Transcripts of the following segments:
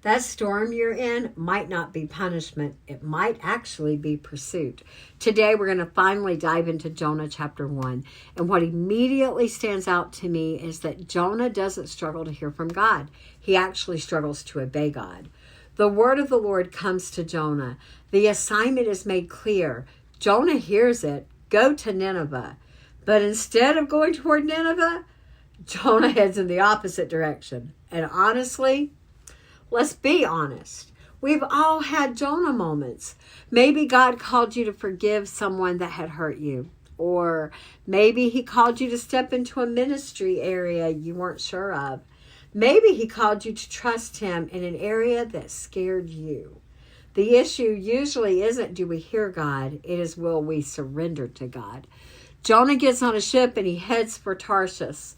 That storm you're in might not be punishment. It might actually be pursuit. Today, we're going to finally dive into Jonah chapter 1. And what immediately stands out to me is that Jonah doesn't struggle to hear from God. He actually struggles to obey God. The word of the Lord comes to Jonah. The assignment is made clear. Jonah hears it. Go to Nineveh. But instead of going toward Nineveh, Jonah heads in the opposite direction. And honestly, let's be honest. We've all had Jonah moments. Maybe God called you to forgive someone that had hurt you. Or maybe he called you to step into a ministry area you weren't sure of. Maybe he called you to trust him in an area that scared you. The issue usually isn't do we hear God, it is will we surrender to God. Jonah gets on a ship and he heads for Tarshish.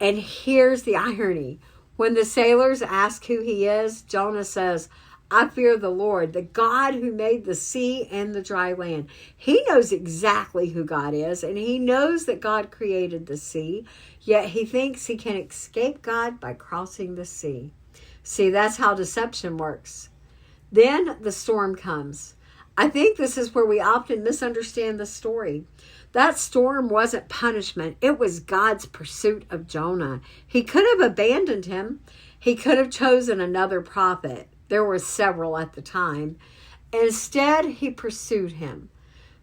And here's the irony. When the sailors ask who he is, Jonah says, I fear the Lord, the God who made the sea and the dry land. He knows exactly who God is, and he knows that God created the sea, yet he thinks he can escape God by crossing the sea. See, that's how deception works. Then the storm comes. I think this is where we often misunderstand the story. That storm wasn't punishment. It was God's pursuit of Jonah. He could have abandoned him. He could have chosen another prophet. There were several at the time. Instead, he pursued him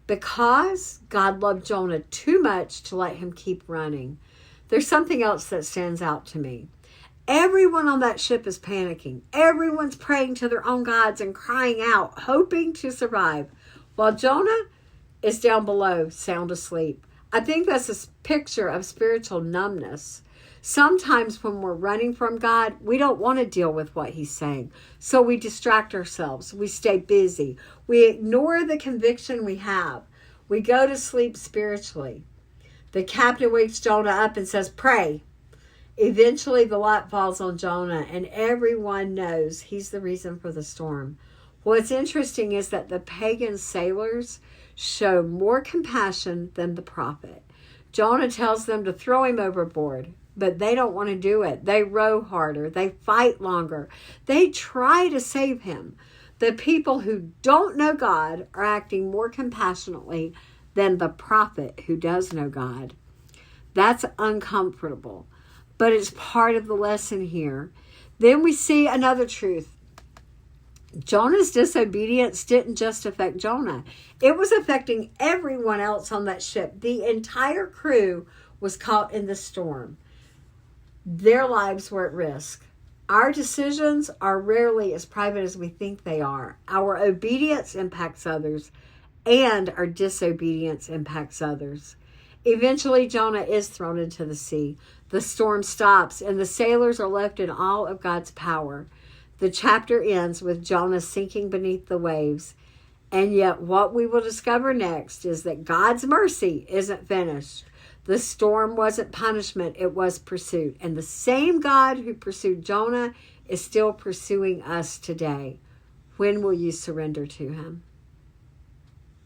because God loved Jonah too much to let him keep running. There's something else that stands out to me. Everyone on that ship is panicking. Everyone's praying to their own gods and crying out, hoping to survive, while Jonah is down below, sound asleep. I think that's a picture of spiritual numbness. Sometimes when we're running from God, we don't want to deal with what he's saying. So we distract ourselves. We stay busy. We ignore the conviction we have. We go to sleep spiritually. The captain wakes Jonah up and says, pray. Eventually the lot falls on Jonah and everyone knows he's the reason for the storm. What's interesting is that the pagan sailors show more compassion than the prophet. Jonah tells them to throw him overboard, but they don't want to do it. They row harder. They fight longer. They try to save him. The people who don't know God are acting more compassionately than the prophet who does know God. That's uncomfortable, but it's part of the lesson here. Then we see another truth. Jonah's disobedience didn't just affect Jonah. It was affecting everyone else on that ship. The entire crew was caught in the storm. Their lives were at risk. Our decisions are rarely as private as we think they are. Our obedience impacts others, and our disobedience impacts others. Eventually, Jonah is thrown into the sea. The storm stops, and the sailors are left in awe of God's power. The chapter ends with Jonah sinking beneath the waves. And yet what we will discover next is that God's mercy isn't finished. The storm wasn't punishment, it was pursuit. And the same God who pursued Jonah is still pursuing us today. When will you surrender to him?